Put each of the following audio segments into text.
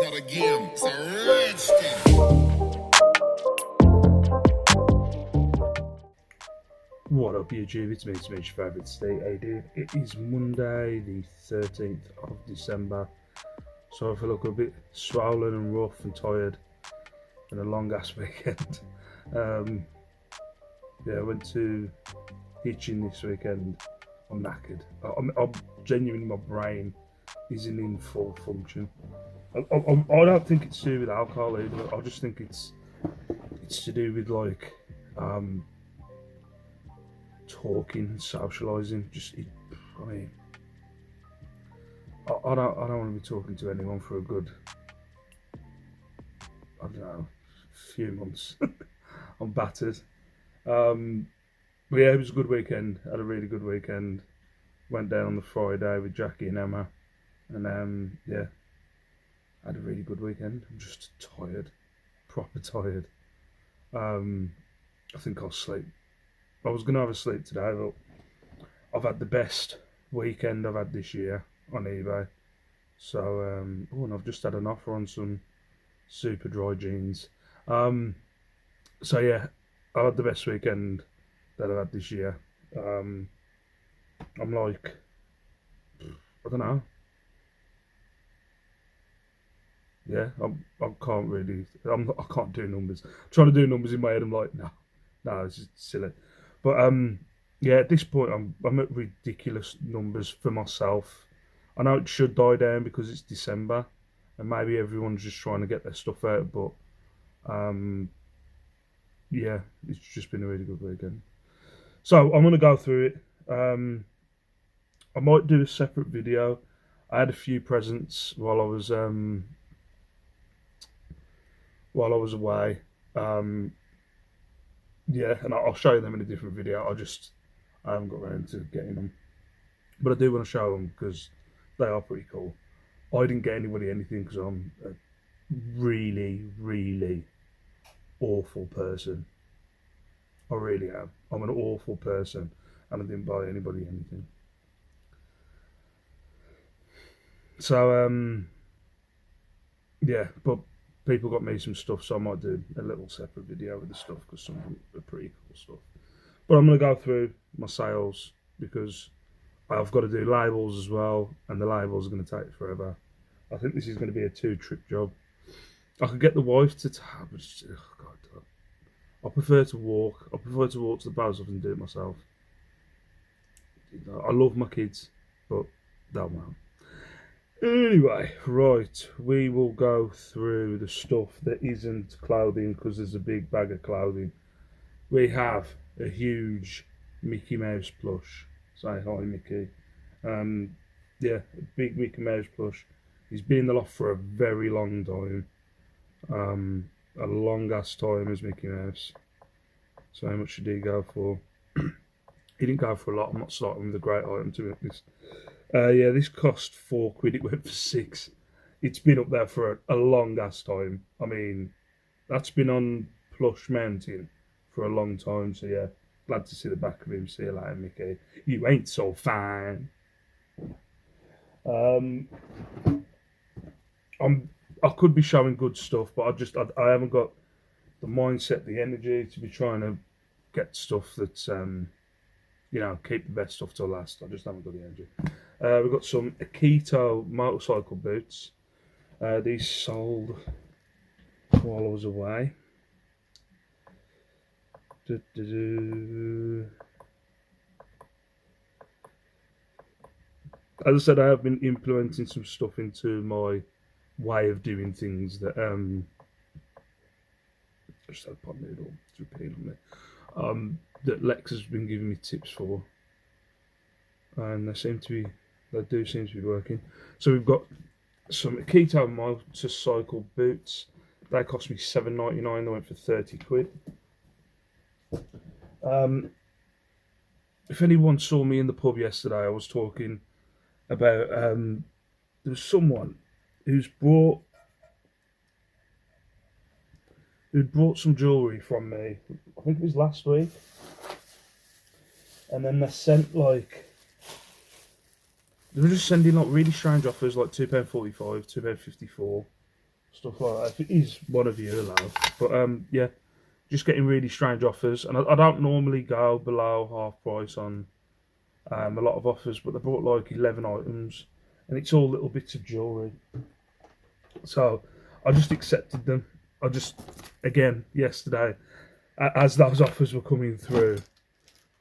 start again. It's a rich thing. What up YouTube, it's me, your favourite Steve. How you doing? It is Monday the 13th of December. So I feel like a bit swollen and rough and tired. Been a long ass weekend. I went to hitching this weekend. I'm knackered. I'm genuinely, my brain isn't in full function. I don't think it's to do with alcohol either. I just think it's to do with like talking and socialising. I don't want to be talking to anyone for a good, I don't know, few months. I'm battered. But yeah, it was a good weekend. Had a really good weekend. Went down on the Friday with Jackie and Emma, and had a really good weekend. I'm just tired, proper tired. I think I'll sleep. I was gonna have a sleep today, but I've had the best weekend I've had this year on eBay. So, and I've just had an offer on some super dry jeans. So yeah, I had the best weekend that I've had this year. I'm like, I don't know. Yeah, I can't really. I can't do numbers. I'm trying to do numbers in my head. I'm like, no, this is silly. But yeah, at this point, I'm at ridiculous numbers for myself. I know it should die down because it's December, and maybe everyone's just trying to get their stuff out. But yeah, it's just been a really good weekend. So I'm gonna go through it. I might do a separate video. I had a few presents while I was away. Yeah, and I'll show you them in a different video. I haven't got around to getting them, but I do want to show them because they are pretty cool. I didn't get anybody anything because I'm a really, really awful person. I really am. I'm an awful person, and I didn't buy anybody anything. So yeah, but people got me some stuff, so I might do a little separate video with the stuff because some of them are pretty cool stuff. But I'm going to go through my sales because I've got to do labels as well, and the labels are going to take forever. I think this is going to be a 2-trip job. I could get the wife to but God, I prefer to walk. I prefer to walk to the post office and do it myself. I love my kids, but that won't. Anyway, right, we will go through the stuff that isn't clothing because there's a big bag of clothing. We have a huge Mickey Mouse plush. Say hi, Mickey. Yeah, a big Mickey Mouse plush. He's been in the loft for a very long time. A long ass time as Mickey Mouse. So how much did he go for? He didn't go for a lot. I'm not starting with a great item to make this. Yeah, this cost £4. It went for £6. It's been up there for a long ass time. I mean, that's been on Plush Mountain for a long time. So yeah, glad to see the back of him. See you later, Mickey. You ain't so fine. I could be showing good stuff, but I haven't got the mindset, the energy to be trying to get stuff that's keep the best stuff till last. I just haven't got the energy. We've got some Akito motorcycle boots. These sold while I was away. As I said, I have been implementing some stuff into my way of doing things that I just had a pot noodle to repeat on me. That Lex has been giving me tips for, and they do seem to be working. So we've got some Akito motorcycle boots. They cost me £7.99. They went for £30. If anyone saw me in the pub yesterday, I was talking about there was someone who'd brought some jewellery from me. I think it was last week, and then they sent they were just sending like really strange offers, like £2.45, £2.54. stuff like that. If it is one of you allowed, but yeah, just getting really strange offers, and I don't normally go below half price on a lot of offers, but they brought like 11 items, and it's all little bits of jewellery. So I just accepted them. I just, again, yesterday, as those offers were coming through,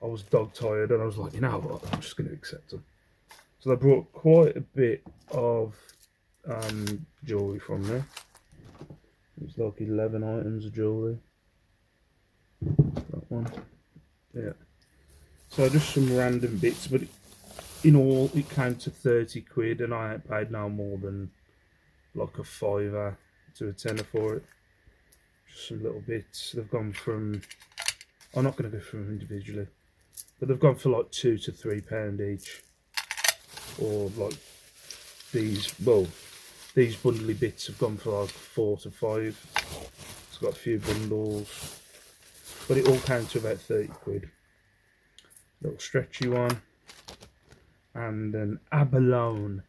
I was dog tired, and I was like, you know what, I'm just going to accept them. So they brought quite a bit of jewellery from there. It's like 11 items of jewellery. That one, yeah. So just some random bits, but in all it came to 30 quid, and I ain't paid no more than like a fiver to a tenner for it. Just some little bits. They've gone from, I'm not going to go through them individually, but they've gone for like £2 to £3 each. Or like these, well, these bundly bits have gone for like 4 to 5. It's got a few bundles, but it all came to about 30 quid. Little stretchy one, and an abalone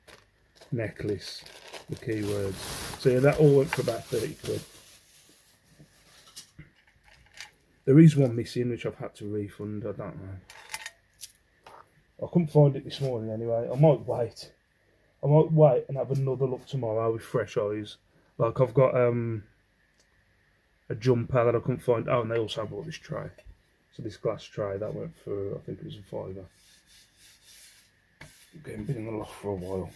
necklace, the keywords. So yeah, that all went for about 30 quid. There is one missing which I've had to refund. I don't know. I couldn't find it this morning anyway. I might wait and have another look tomorrow with fresh eyes. Like I've got a jumper that I couldn't find. Oh, and they also bought this tray. So this glass tray, that went for, I think it was a fiver. Again, been in the loft for a while.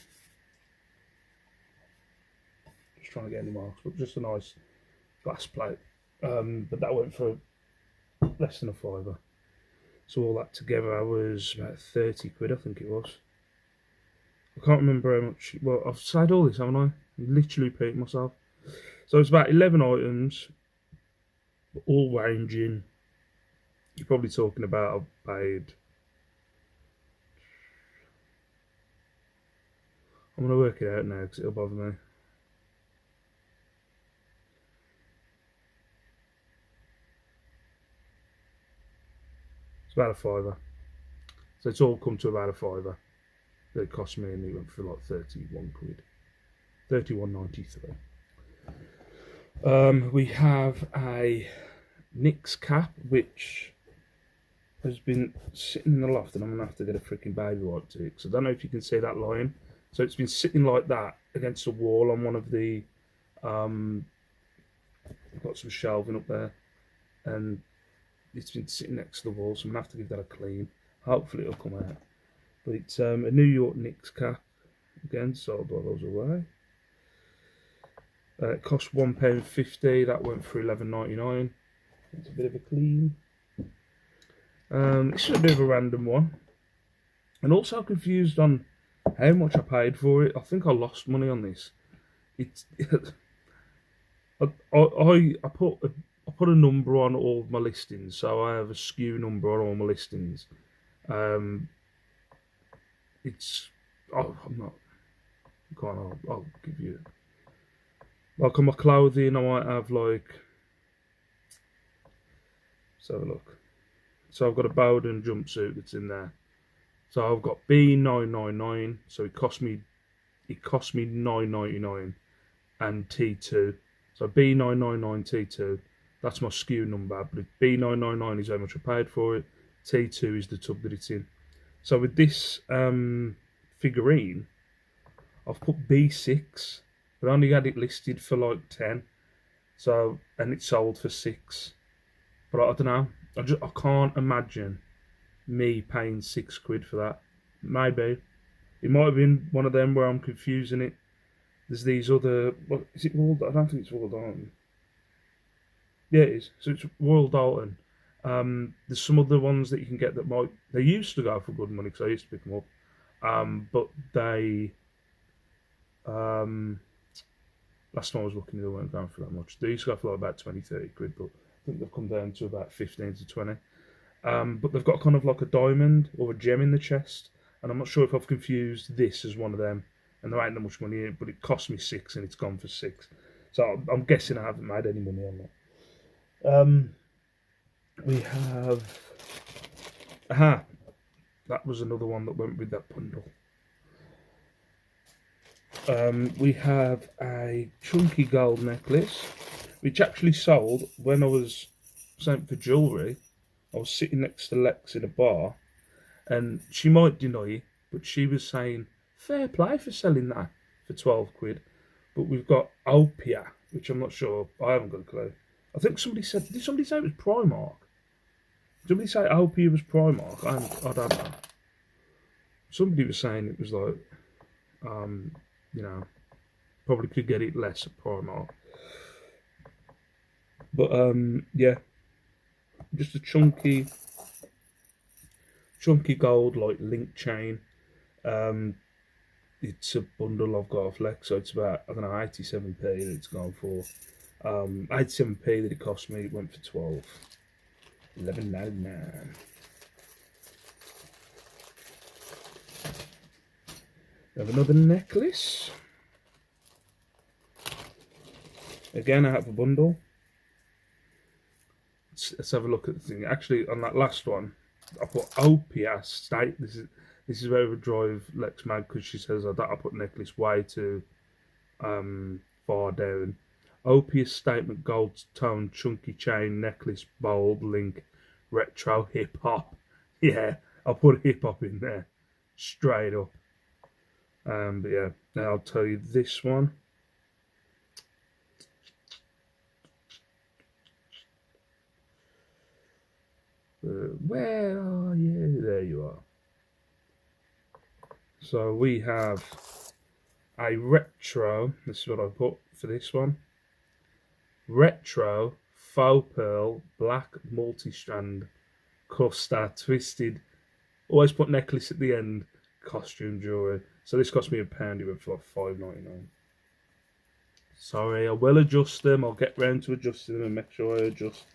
Just trying to get any marks, but just a nice glass plate. But that went for less than a fiver. So all that together was about 30 quid, I think it was. I can't remember how much. Well, I've said all this, haven't I? I'm literally repeating myself. So it's about 11 items, all ranging. You're probably talking about I've paid. I'm going to work it out now because it'll bother me. It's about a fiver. So it's all come to about a fiver. That it cost me, and it went for like 31 quid. 31.93. We have a Nix cap, which has been sitting in the loft, and I'm going to have to get a freaking baby wipe to it, because I don't know if you can see that line. So it's been sitting like that against the wall on one of the, I've got some shelving up there, and it's been sitting next to the wall, so I'm going to have to give that a clean. Hopefully it'll come out. But it's a New York Knicks cap, again, sold all those away. It cost £1.50, that went for £11.99. It's a bit of a clean. This is a bit of a random one, and also confused on how much I paid for it. I think I lost money on this. It's I put a number on all my listings, so I have a SKU number on all my listings. It's I'm not. I'll give you, like on my clothing, I might have like. Let's have a look. So I've got a Bowden jumpsuit that's in there. So I've got B999. So it cost me $9.99, and T2. So B999 T2. That's my SKU number. But B999 is how much I paid for it. T2 is the tub that it's in. So with this figurine, I've put B6, but I only had it listed for like 10. So, and it sold for 6. But I don't know. I can't imagine me paying 6 quid for that. Maybe. It might have been one of them where I'm confusing it. There's these other, what is it, Royal? I don't think it's Royal Dalton. Yeah, it is. So it's Royal Dalton. There's some other ones that you can get that they used to go for good money, because I used to pick them up. But they, last time I was looking, they weren't going for that much. They used to go for like about 20-30 quid, but I think they've come down to about 15 to 20. But they've got kind of like a diamond or a gem in the chest, and I'm not sure if I've confused this as one of them, and there ain't that much money in it, but it cost me 6 and it's gone for 6. So I'm guessing I haven't made any money on that. We have, that was another one that went with that bundle. We have a chunky gold necklace, which actually sold when I was sent for jewellery. I was sitting next to Lex in a bar, and she might deny it, but she was saying, fair play for selling that for 12 quid. But we've got Opia, which I'm not sure, I haven't got a clue. I think somebody said, did somebody say it was Primark? Did somebody say Opia was Primark? I don't know. Somebody was saying it was like, you know, probably could get it less at Primark. But yeah, just a chunky gold like link chain. It's a bundle I've got off Lex, so it's about, I don't know, 87p that it's gone for. 87p that it cost me, it went for 12. 11.99. We have another necklace. Again, I have a bundle. Let's have a look at the thing. Actually, on that last one, I put OPS state. This is where it would drive Lex mad, because she says I put necklace way too far down. OPS statement gold tone chunky chain necklace bold link retro hip hop. Yeah, I'll put hip hop in there straight up. But yeah, now I'll tell you this one. Where are you? There you are. So we have a retro, this is what I put for this one. Retro faux pearl black multi-strand cluster twisted. Always put necklace at the end. Costume jewelry. So this cost me £1. It went for like $5.99. Sorry, I will adjust them. I'll get round to adjusting them and make sure I adjust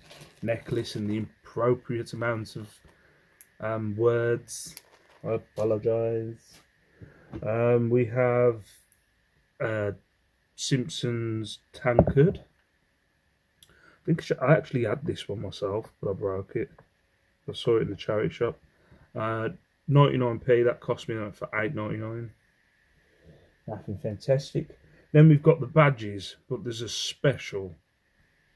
necklace in the appropriate amount of words. I apologise. We have Simpsons tankard. I think I actually had this one myself, but I broke it. I saw it in the charity shop. 99p, that cost me that for £8.99. Nothing fantastic. Then we've got the badges, but there's a special,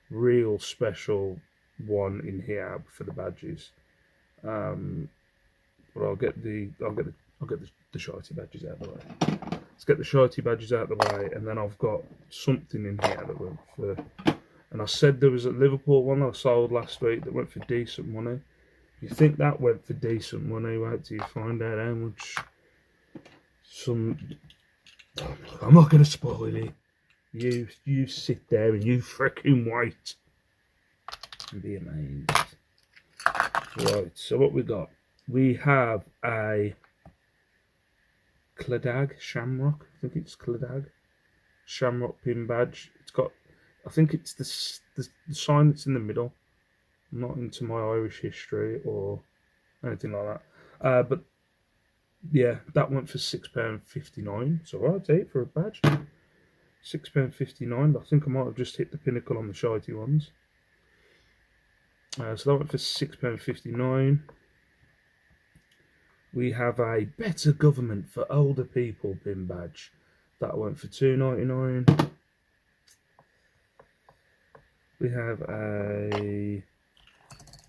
real special one in here for the badges. But I'll get the shorty badges out of the way. Let's get the shorty badges out of the way, and then I've got something in here that went for. And I said there was a Liverpool one that I sold last week that went for decent money. You think that went for decent money? Wait till you find out how much. I'm not going to spoil it. You sit there and you freaking wait and be amazed. Right, so what we got? We have a Cladag Shamrock. I think it's Cladag Shamrock pin badge. It's got, I think it's the sign that's in the middle. I'm not into my Irish history or anything like that. But yeah, that went for £6.59. It's alright, for a badge. £6.59. I think I might have just hit the pinnacle on the shitey ones. So that went for £6.59. We have a Better Government for Older People pin badge. That went for £2.99. We have a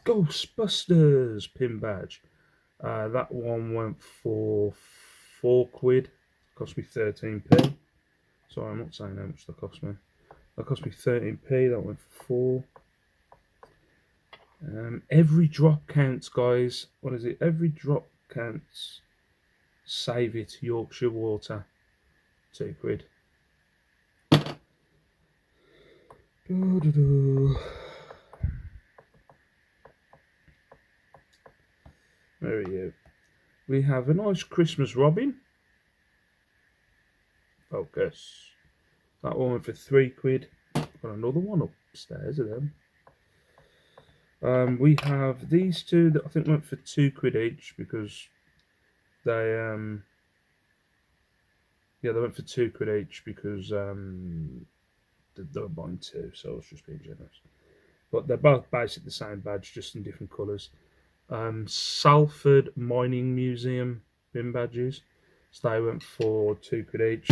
Ghostbusters pin badge. That one went for £4. Cost me 13p. Sorry, I'm not saying how much that cost me. That cost me 13p. That went for 4. Every drop counts, guys. What is it? Every drop counts. Save it. Yorkshire water. £2. There we go. We have a nice Christmas robin. Focus. That one went for £3. Got another one upstairs of them. We have these two that I think went for £2 each because they they went for £2 each because they were buying two, so I was just being generous. But they're both basically the same badge, just in different colours. Salford Mining Museum bin badges. So they went for £2 each.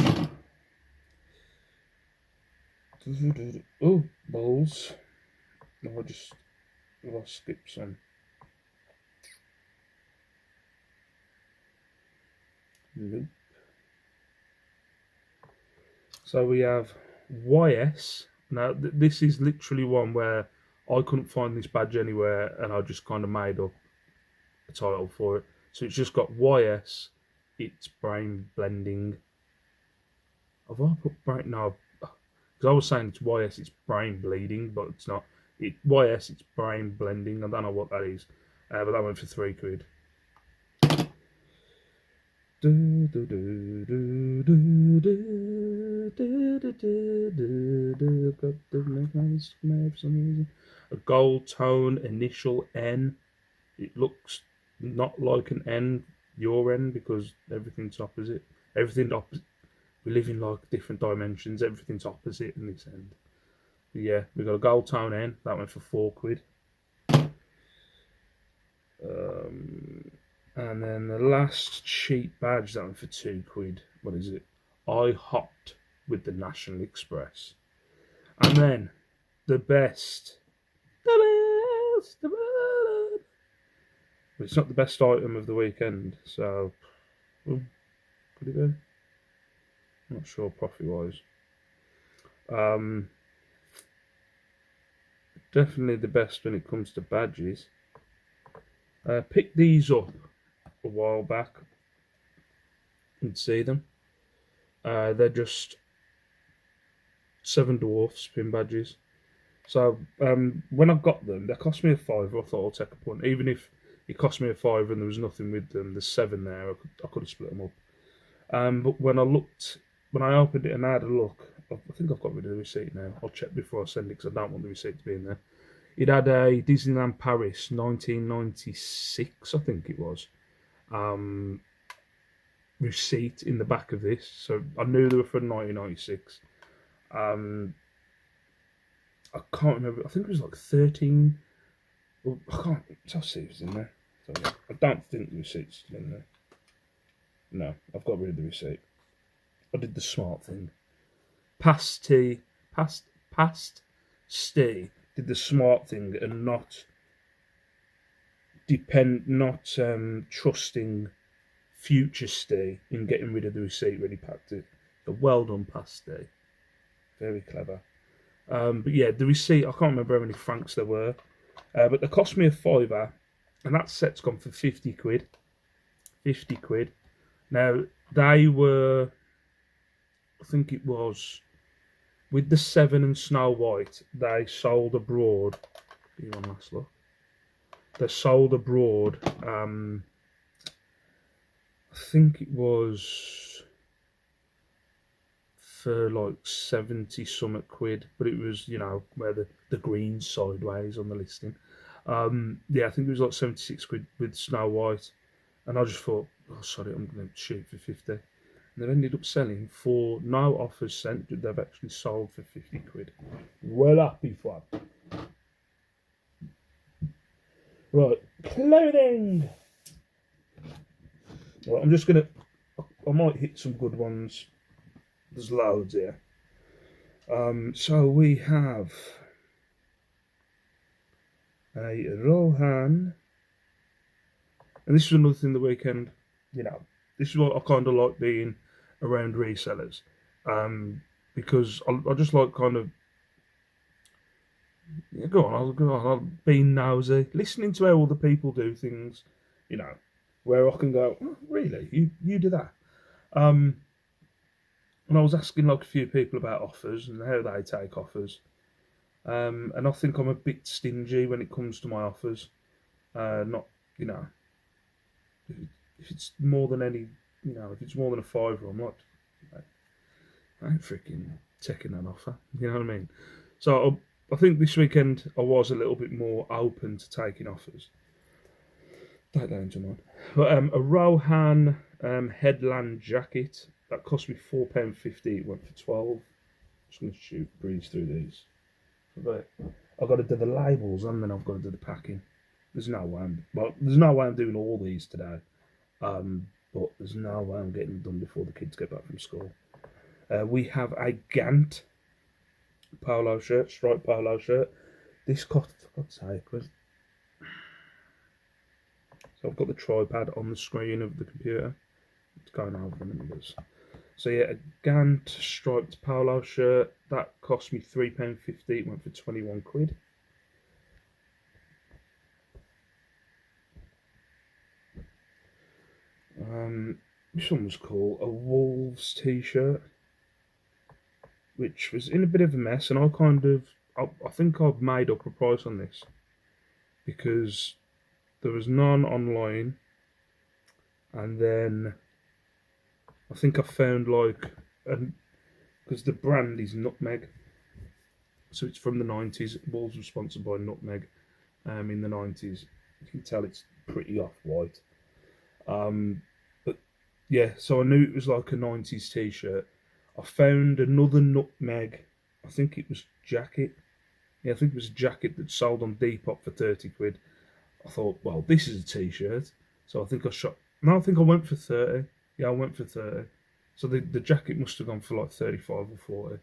Oh, balls. No, I'll skip some. Nope. So we have YS. Now, this is literally one where I couldn't find this badge anywhere and I just kind of made up a title for it. So it's just got YS, it's brain blending. Have I put brain? No, because I was saying it's YS, it's brain bleeding, but it's not. YS, it's brain blending. I don't know what that is, but that went for £3. A gold tone initial N. It looks not like an N, your N, because everything's opposite. Everything opposite. We live in like different dimensions. Everything's opposite in this end. But yeah, we got a gold tone N. That went for £4. And then the last cheap badge, that went for £2. What is it? I hopped with the National Express. And then the best. It's not the best item of the weekend, so could it be? I'm not sure profit wise. Definitely the best when it comes to badges. Picked these up a while back. You can see them. They're just 7 Dwarfs pin badges. So when I got them, they cost me a £5. I thought I'll take a punt, even if it cost me a £5 and there was nothing with them. There's 7 there. I could have split them up. But when I opened it and I had a look, I think I've got rid of the receipt now. I'll check before I send it because I don't want the receipt to be in there. It had a Disneyland Paris 1996, I think it was, receipt in the back of this. So I knew they were from 1996. I can't remember. I think it was like 13. Well, I can't. I'll see if it's in there. So, yeah, I don't think the receipt's in there. No, I've got rid of the receipt. I did the smart thing. Past Steve did the smart thing and not trusting future Steve in getting rid of the receipt when he packed it. So well done, Past Steve. Very clever. But yeah, the receipt, I can't remember how many francs there were, but they cost me a £5, and that set's gone for £50. £50. Now, they were, I think it was, with the 7 and Snow White, they sold abroad. Give you one last look. They sold abroad, I think it was for like 70 something quid, but it was, where the green sideways on the listing. Yeah, I think it was like 76 quid with Snow White, and I just thought, oh sorry, I'm going to shoot for 50. And they've ended up selling for no offers sent. They've actually sold for 50 quid. Well happy for them. Right, clothing. Well, I'm just gonna. I might hit some good ones. There's loads here. So we have a Rohan, and this is another thing the weekend. This is what I kind of like being around resellers, because I just like kind of. Yeah, go on, I'll be nosy, listening to how other people do things, where I can go, oh, really, you do that. And I was asking like a few people about offers and how they take offers. And I think I'm a bit stingy when it comes to my offers. Not, if it's more than if it's more than a £5, I'm not, I ain't freaking taking that offer. You know what I mean? So I think this weekend I was a little bit more open to taking offers. Take that into mind. But a Rohan headland jacket that cost me £4.50. It went for 12. I'm just going to breeze through these. But I've got to do the labels and then I've got to do the packing. There's no way I'm doing all these today. But there's no way I'm getting them done before the kids get back from school. We have a Gant polo shirt, striped polo shirt. This cost, for God's sake, so I've got the tripod on the screen of the computer. It's going over the numbers. So yeah, a Gant striped polo shirt, that cost me £3.50, it went for 21 quid. This one was called a Wolves t-shirt, which was in a bit of a mess, and I think I've made up a price on this, because there was none online, and then I think I found because the brand is Nutmeg, so it's from the 90s. Wolves were sponsored by Nutmeg in the 90s. You can tell it's pretty off-white. But yeah, so I knew it was like a 90s t-shirt. I found another Nutmeg, I think it was jacket. Yeah, I think it was a jacket that sold on Depop for 30 quid. I thought, well, this is a t-shirt. So I think I went for 30. Yeah, I went for 30. So the jacket must have gone for like 35 or 40.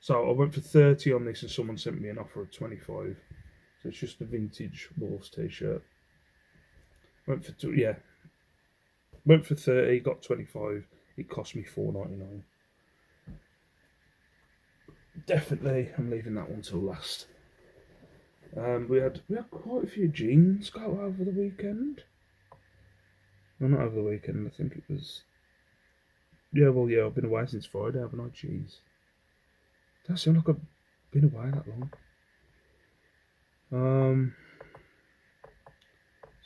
So I went for 30 on this, and someone sent me an offer of 25. So it's just a vintage Wolves t-shirt. Went for 30, got 25. It cost me £4.99. Definitely, I'm leaving that one till last. We had quite a few jeans go over the weekend. Well, not over the weekend. I think it was. Yeah, well, yeah. I've been away since Friday, haven't I? Jeez, does that sound like I've been away that long?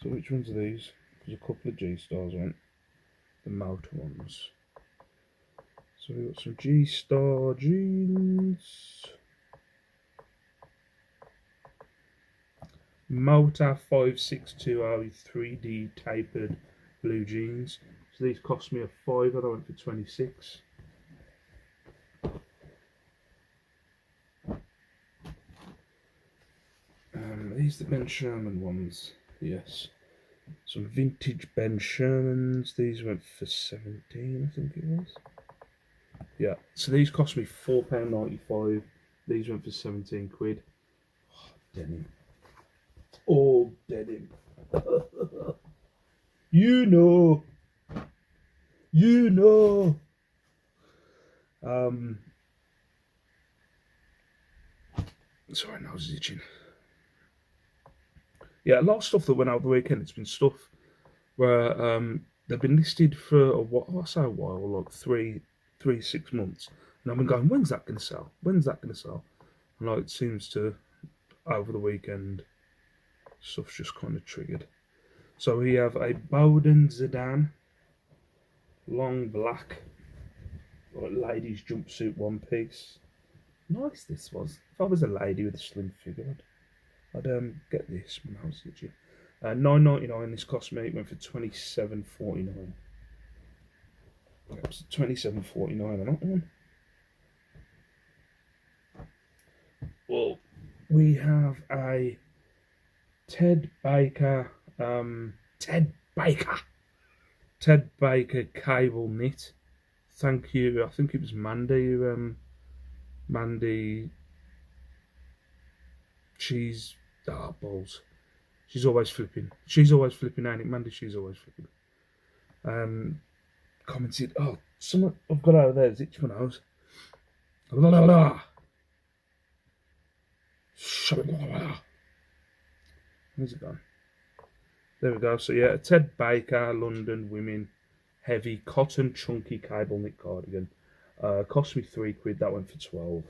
So which ones are these? There's a couple of G-Stars, went the motor ones. So we got some G-Star jeans. Motor 5620 3D tapered blue jeans. So these cost me a fiver. They went for 26. These are the Ben Sherman ones. Yes. Some vintage Ben Shermans. These went for 17, I think it was. Yeah. So these cost me £4.95. These went for 17 quid. Oh, denim. All denim. You know. Sorry, now I was itching. Yeah, a lot of stuff that went out the weekend. It's been stuff where they've been listed for a while, like 6 months, and I've been going, when's that going to sell? When's that going to sell? And like, it seems to, over the weekend, stuff's just kind of triggered. So we have a Bowden Zidane, long black, like ladies jumpsuit one piece. Nice this was. If I was a lady with a slim figure, I'd get this when I was itchy. $9.99 this cost me. It went for $27.49. That was $27.49 on that one. Well, we have a Ted Baker cable knit. Thank you. I think it was Mandy. Mandy. She's balls. She's always flipping, ain't it, Mandy? She's always flipping. Commented, oh, someone I've got out of there is itch my nose. La la la. Where's it gone? There we go. So yeah, a Ted Baker London women heavy cotton chunky cable knit cardigan. Cost me £3. That went for 12.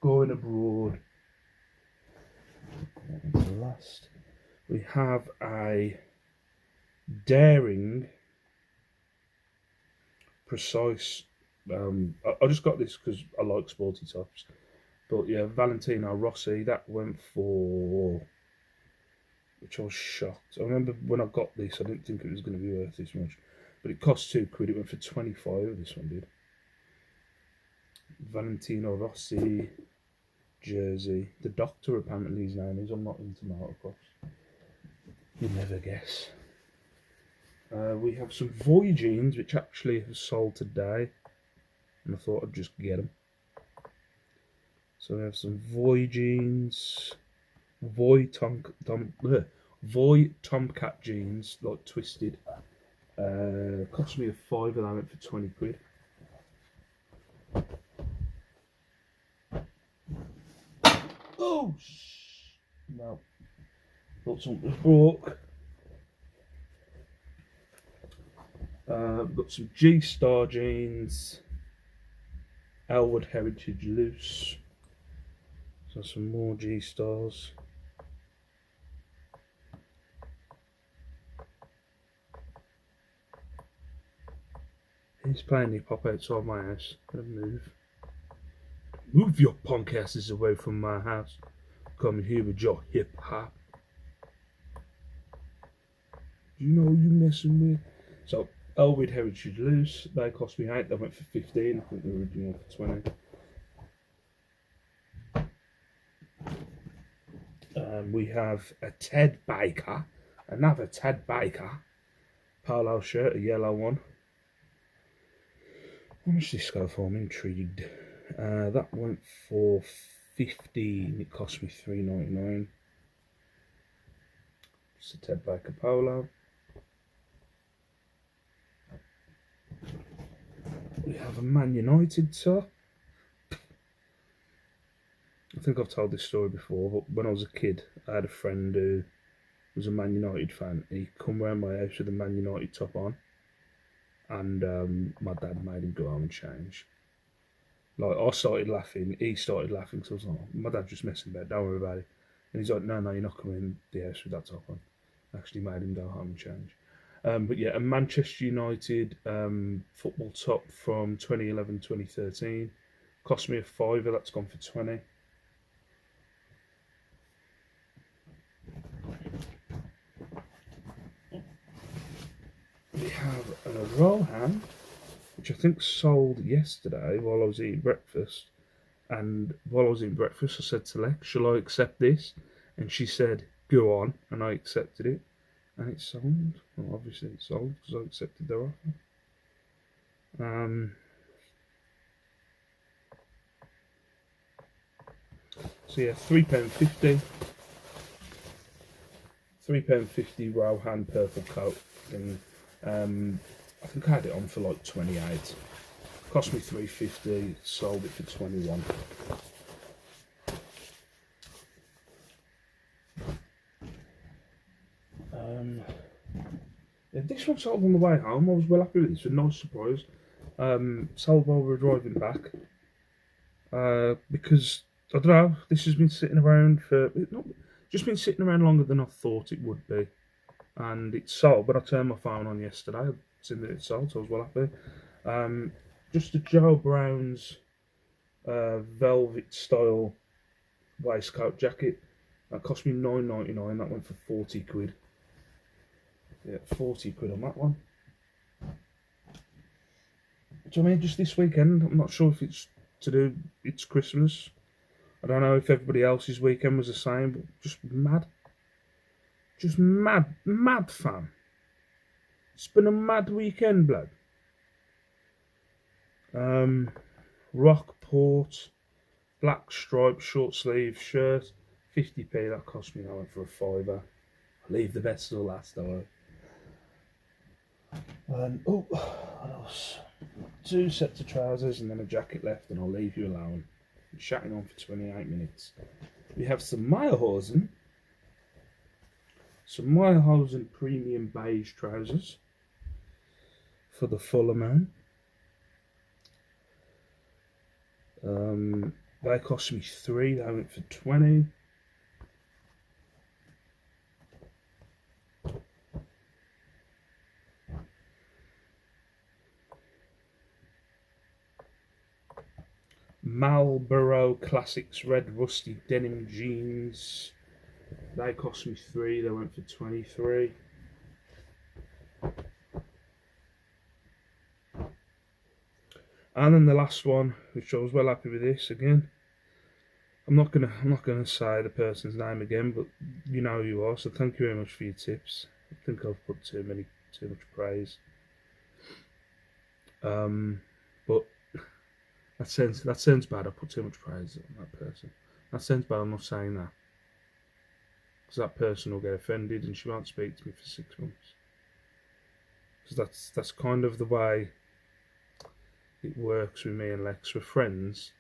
Going abroad. And last, we have a Daring Precise. I just got this because I like sporty tops. But yeah, Valentino Rossi, that went for, which I was shocked. I remember when I got this, I didn't think it was going to be worth this much. But it cost £2. It went for 25, this one did. Valentino Rossi jersey. The Doctor, apparently his name is. I'm not into motocross. You never guess. We have some Voy jeans, which actually have sold today. And I thought I'd just get them. So we have some Voy jeans, Voy Voy Tomcat jeans, like twisted. Cost me a fiver. I went for 20 quid. Oh, no. Thought something was broke. We've got some G-Star jeans, Elwood Heritage Loose. So some more G-Stars. He's playing hip hop outside my house. Gonna move. Move your punk asses away from my house. Come here with your hip hop. You know who you messing with? So Elwood Heritage Loose, they cost me 8, they went for 15, I think they were originally for 20. We have a Ted Baker, another Ted Baker polo shirt, a yellow one. How much did this go for? I'm intrigued. That went for 15, it cost me $3.99. It's a Ted Baker polo. We have a Man United top. I think I've told this story before, but when I was a kid, I had a friend who was a Man United fan. He come round my house with a Man United top on, and my dad made him go home and change. Like, I started laughing, he started laughing, so I was like, my dad's just messing about, don't worry about it. And he's like, no, you're not coming in the house with that top on. Actually made him go home and change. But yeah, a Manchester United football top from 2011-2013. Cost me a fiver, that's gone for 20. We have a Rohan, which I think sold yesterday while I was eating breakfast. And while I was eating breakfast, I said to Lex, shall I accept this? And she said, go on. And I accepted it. And it's sold. Well, obviously it's sold because I accepted their offer. So yeah, £3.50. £3.50 Rohan purple coat thing. I think I had it on for like 28. Cost me £3.50. Sold it for 21. Yeah, this one sold on the way home. I was well happy with this. A nice surprise. Sold while we were driving back. Because I don't know. This has been sitting around for just been sitting around longer than I thought it would be, and it's sold. But I turned my phone on yesterday. I'd seen that it sold, so I was well happy. Just a Joe Brown's velvet style waistcoat jacket. That cost me £9.99. That went for 40 quid. Yeah, 40 quid on that one. Do you know what I mean? Just this weekend. I'm not sure if it's to do. It's Christmas. I don't know if everybody else's weekend was the same, but just mad. Just mad fam. It's been a mad weekend, blood. Rockport, black striped short sleeve shirt, 50p. That cost me. I went for a fiver. I'll leave the best till last, though. Oh, what else? 2 sets of trousers and then a jacket left, and I'll leave you alone. I'm chatting on for 28 minutes. We have some Meyerhausen. Some Meyerhausen premium beige trousers for the fuller man. They cost me 3. They went for 20. Marlboro Classics red rusty denim jeans. They cost me 3. They went for 23. And then the last one, which I was well happy with this again. I'm not gonna say the person's name again, but you know who you are. So thank you very much for your tips. I think I've put too much praise. But That sounds bad. I put too much praise on that person. That sounds bad. I'm not saying that, because that person will get offended and she won't speak to me for 6 months. Because that's kind of the way it works with me and Lex. We're friends,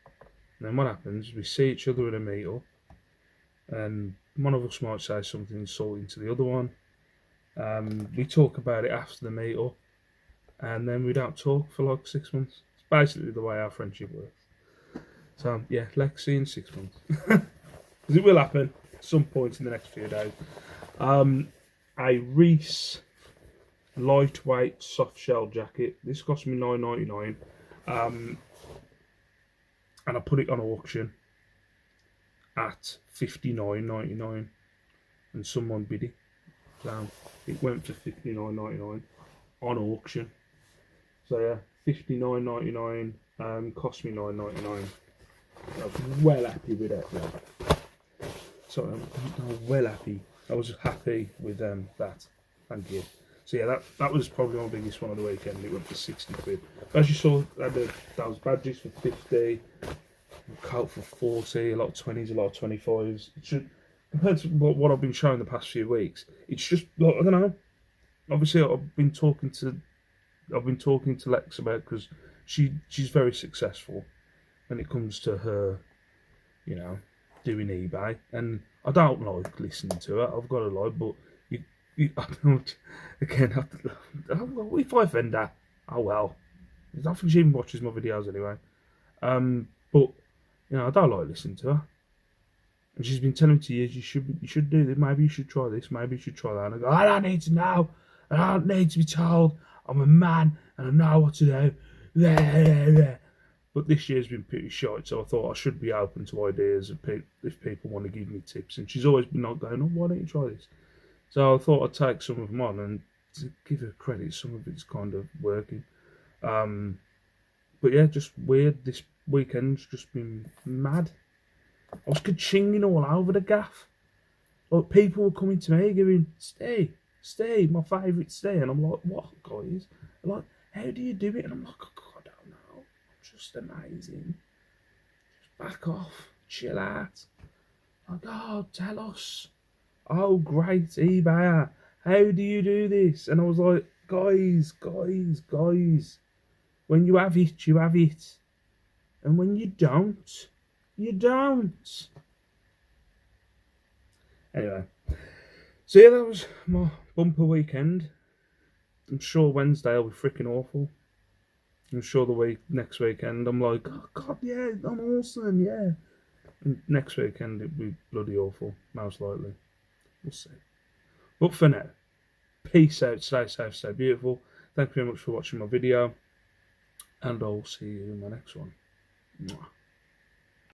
and then what happens? We see each other at a meet-up, and one of us might say something insulting to the other one. We talk about it after the meet-up, and then we don't talk for like 6 months. It's basically the way our friendship works. So yeah, Lexi in 6 months, because it will happen at some point in the next few days. A Reese lightweight soft shell jacket. This cost me $9.99, and I put it on auction at $59.99, and someone bid it. So it went for $59.99 on auction. So yeah, $59.99. Cost me $9.99. I was well happy with it. Yeah. Sorry, I'm well happy. I was happy with that. Thank you. So yeah, that was probably my biggest one of the weekend. It went for 60 quid. As you saw, those badges for 50, coat for 40, a lot of 20s, a lot of 25s. It should, compared to what I've been showing the past few weeks, it's just like, I don't know. Obviously, I've been talking to Lex about, because she's very successful when it comes to her, you know, doing eBay, and I don't like listening to her. I've got to lie, but I don't. Again, if I offend her, oh well. I don't think she even watches my videos anyway. But you know, I don't like listening to her. And she's been telling me to years, you should do this. Maybe you should try this. Maybe you should try that. And I go, I don't need to know. I don't need to be told. I'm a man and I know what to do. But this year's been pretty short, so I thought I should be open to ideas if people want to give me tips. And she's always been like going, oh, why don't you try this? So I thought I'd take some of them on, and to give her credit, some of it's kind of working. But yeah, just weird. This weekend's just been mad. I was ka-chinging all over the gaff. Like, people were coming to me going, stay, my favourite stay. And I'm like, what, guys? They're like, how do you do it? And I'm like, oh, I don't know. I'm just amazing. Just back off. Chill out. Like, oh, tell us. Oh, great, eBayer. How do you do this? And I was like, guys. When you have it, you have it. And when you don't, you don't. Anyway. So yeah, that was my bumper weekend. I'm sure Wednesday will be freaking awful. I'm sure next weekend I'm like, oh God, yeah, I'm awesome, yeah. And next weekend it'll be bloody awful, most likely. We'll see. But for now, peace out, stay safe, stay beautiful. Thank you very much for watching my video, and I'll see you in my next one. Mwah.